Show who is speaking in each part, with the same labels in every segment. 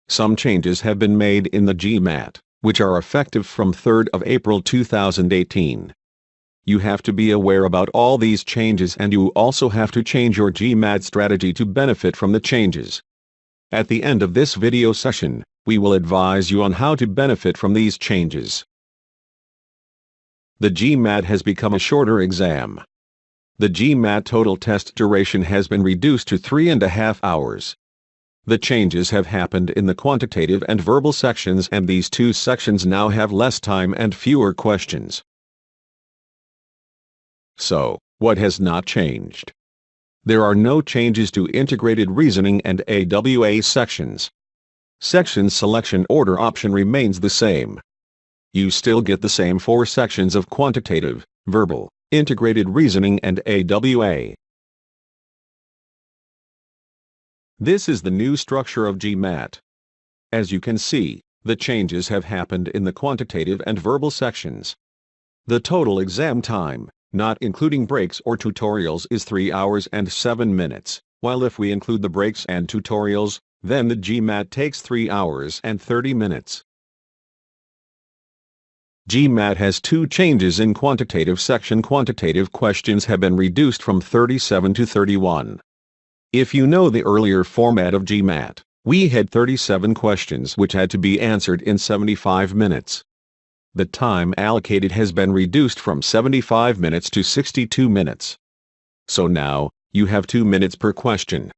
Speaker 1: Some changes have been made in the GMAT, which are effective from 3rd of April 2018. You have to be aware about all these changes, and you also have to change your GMAT strategy to benefit from the changes. At the end of this video session, we will advise you on how to benefit from these changes. The GMAT has become a shorter exam. The GMAT total test duration has been reduced to 3.5 hours. The changes have happened in the quantitative and verbal sections, and these two sections now have less time and fewer questions. So, what has not changed? There are no changes to integrated reasoning and AWA sections. Section selection order option remains the same. You still get the same 4 sections of quantitative, verbal, integrated reasoning and AWA. This is the new structure of GMAT. As you can see, the changes have happened in the quantitative and verbal sections. The total exam time, not including breaks or tutorials, is 3 hours and 7 minutes, while if we include the breaks and tutorials, then the GMAT takes 3 hours and 30 minutes. GMAT has 2 changes in quantitative section. Quantitative questions have been reduced from 37 to 31. If you know the earlier format of GMAT, we had 37 questions which had to be answered in 75 minutes. The time allocated has been reduced from 75 minutes to 62 minutes. So now, you have 2 minutes per question.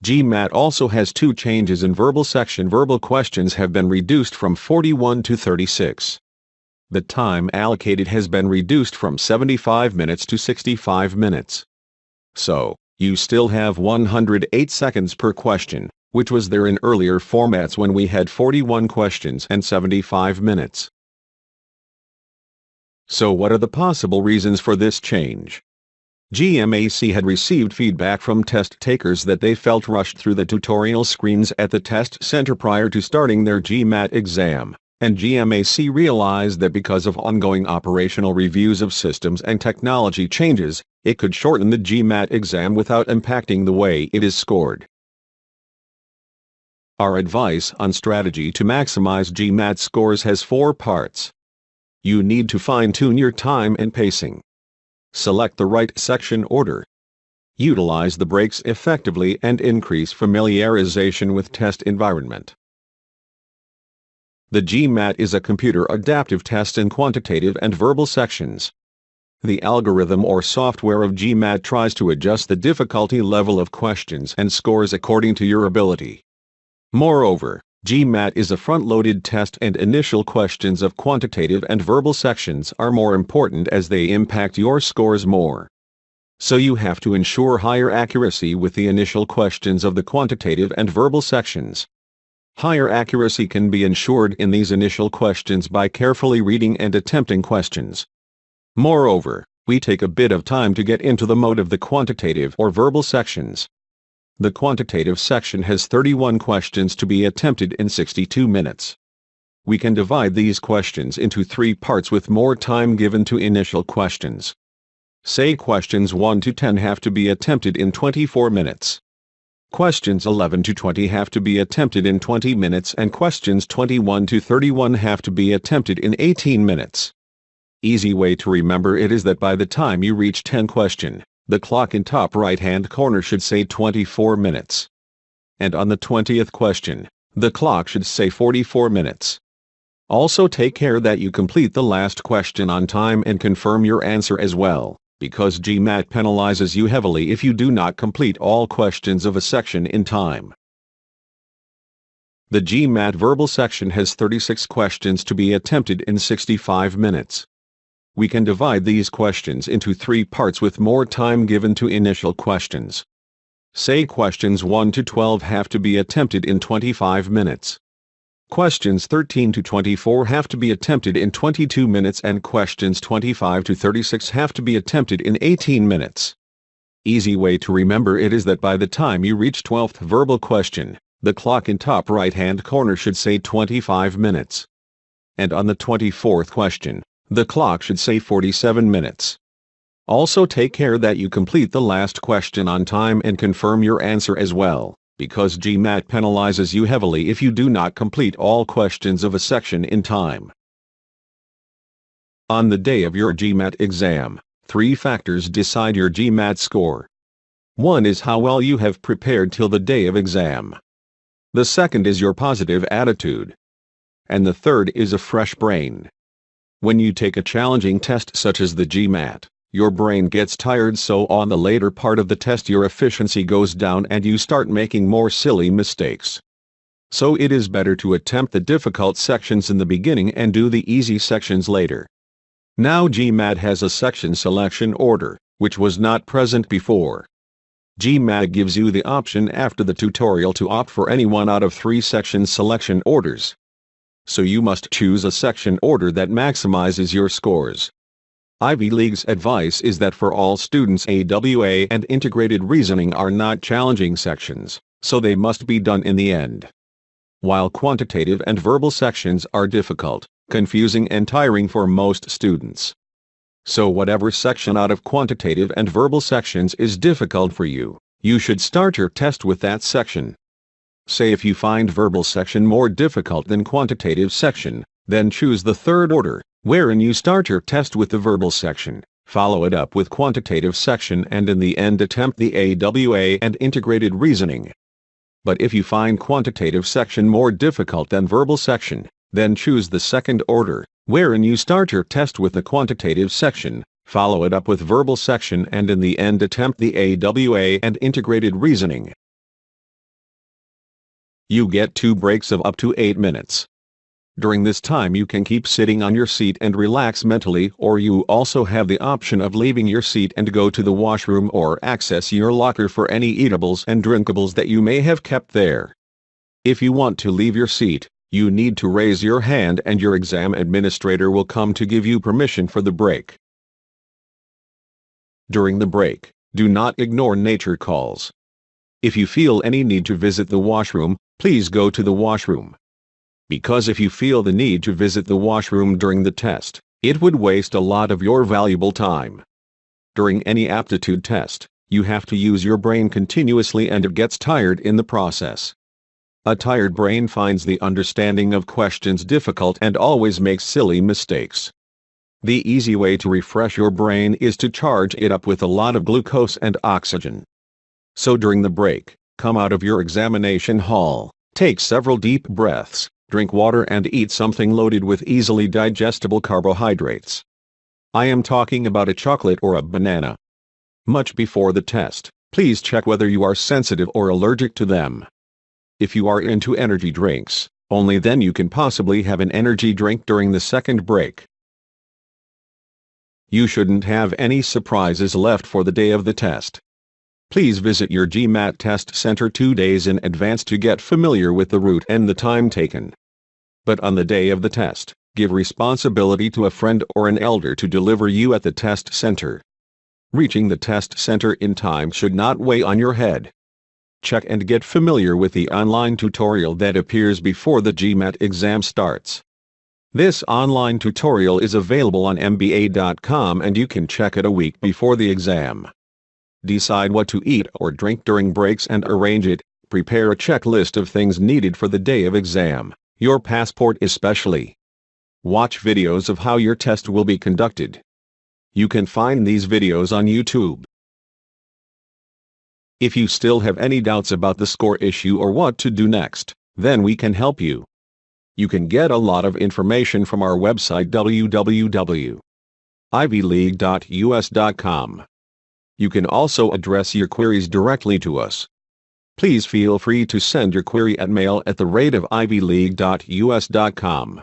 Speaker 1: GMAT also has 2 changes in verbal section. Verbal questions have been reduced from 41 to 36. The time allocated has been reduced from 75 minutes to 65 minutes. So, you still have 108 seconds per question, which was there in earlier formats when we had 41 questions and 75 minutes. So what are the possible reasons for this change? GMAT had received feedback from test takers that they felt rushed through the tutorial screens at the test center prior to starting their GMAT exam, and GMAT realized that because of ongoing operational reviews of systems and technology changes, it could shorten the GMAT exam without impacting the way it is scored. Our advice on strategy to maximize GMAT scores has 4 parts. You need to fine-tune your time and pacing. Select the right section order. Utilize the breaks effectively and increase familiarization with test environment. The GMAT is a computer adaptive test in quantitative and verbal sections. The algorithm or software of GMAT tries to adjust the difficulty level of questions and scores according to your ability. Moreover, GMAT is a front-loaded test, and initial questions of quantitative and verbal sections are more important as they impact your scores more. So you have to ensure higher accuracy with the initial questions of the quantitative and verbal sections. Higher accuracy can be ensured in these initial questions by carefully reading and attempting questions. Moreover, we take a bit of time to get into the mode of the quantitative or verbal sections. The quantitative section has 31 questions to be attempted in 62 minutes. We can divide these questions into 3 parts with more time given to initial questions. Say questions 1 to 10 have to be attempted in 24 minutes. Questions 11 to 20 have to be attempted in 20 minutes, and questions 21 to 31 have to be attempted in 18 minutes. Easy way to remember it is that by the time you reach 10 question, the clock in top right-hand corner should say 24 minutes. And on the 20th question, the clock should say 44 minutes. Also take care that you complete the last question on time and confirm your answer as well, because GMAT penalizes you heavily if you do not complete all questions of a section in time. The GMAT verbal section has 36 questions to be attempted in 65 minutes. We can divide these questions into 3 parts with more time given to initial questions. Say questions 1 to 12 have to be attempted in 25 minutes. Questions 13 to 24 have to be attempted in 22 minutes, and questions 25 to 36 have to be attempted in 18 minutes. Easy way to remember it is that by the time you reach 12th verbal question, the clock in top right-hand corner should say 25 minutes. And on the 24th question, the clock should say 47 minutes. Also take care that you complete the last question on time and confirm your answer as well, because GMAT penalizes you heavily if you do not complete all questions of a section in time. On the day of your GMAT exam, 3 factors decide your GMAT score. One is how well you have prepared till the day of exam. The second is your positive attitude. And the third is a fresh brain. When you take a challenging test such as the GMAT, your brain gets tired, so on the later part of the test your efficiency goes down and you start making more silly mistakes. So it is better to attempt the difficult sections in the beginning and do the easy sections later. Now GMAT has a section selection order, which was not present before. GMAT gives you the option after the tutorial to opt for any one out of 3 section selection orders. So you must choose a section order that maximizes your scores. Ivy League's advice is that for all students AWA and integrated reasoning are not challenging sections, so they must be done in the end. While quantitative and verbal sections are difficult, confusing and tiring for most students. So whatever section out of quantitative and verbal sections is difficult for you, you should start your test with that section. Say if you find verbal section more difficult than quantitative section, then choose the third order, wherein you start your test with the verbal section, follow it up with quantitative section and in the end attempt the AWA and integrated reasoning. But if you find quantitative section more difficult than verbal section, then choose the second order, wherein you start your test with the quantitative section, follow it up with verbal section and in the end attempt the AWA and integrated reasoning. You get 2 breaks of up to 8 minutes. During this time you can keep sitting on your seat and relax mentally, or you also have the option of leaving your seat and go to the washroom or access your locker for any eatables and drinkables that you may have kept there. If you want to leave your seat, you need to raise your hand and your exam administrator will come to give you permission for the break. During the break, do not ignore nature calls. If you feel any need to visit the washroom, please go to the washroom. Because if you feel the need to visit the washroom during the test, it would waste a lot of your valuable time. During any aptitude test, you have to use your brain continuously and it gets tired in the process. A tired brain finds the understanding of questions difficult and always makes silly mistakes. The easy way to refresh your brain is to charge it up with a lot of glucose and oxygen. So during the break, come out of your examination hall, take several deep breaths, drink water and eat something loaded with easily digestible carbohydrates. I am talking about a chocolate or a banana. Much before the test, please check whether you are sensitive or allergic to them. If you are into energy drinks, only then you can possibly have an energy drink during the second break. You shouldn't have any surprises left for the day of the test. Please visit your GMAT test center 2 days in advance to get familiar with the route and the time taken. But on the day of the test, give responsibility to a friend or an elder to deliver you at the test center. Reaching the test center in time should not weigh on your head. Check and get familiar with the online tutorial that appears before the GMAT exam starts. This online tutorial is available on MBA.com and you can check it a week before the exam. Decide what to eat or drink during breaks and arrange it. Prepare a checklist of things needed for the day of exam, your passport especially. Watch videos of how your test will be conducted. You can find these videos on YouTube. If you still have any doubts about the score issue or what to do next, then we can help you. You can get a lot of information from our website www.ivyleague.us.com. You can also address your queries directly to us. Please feel free to send your query at mail@ivyleague.us.com.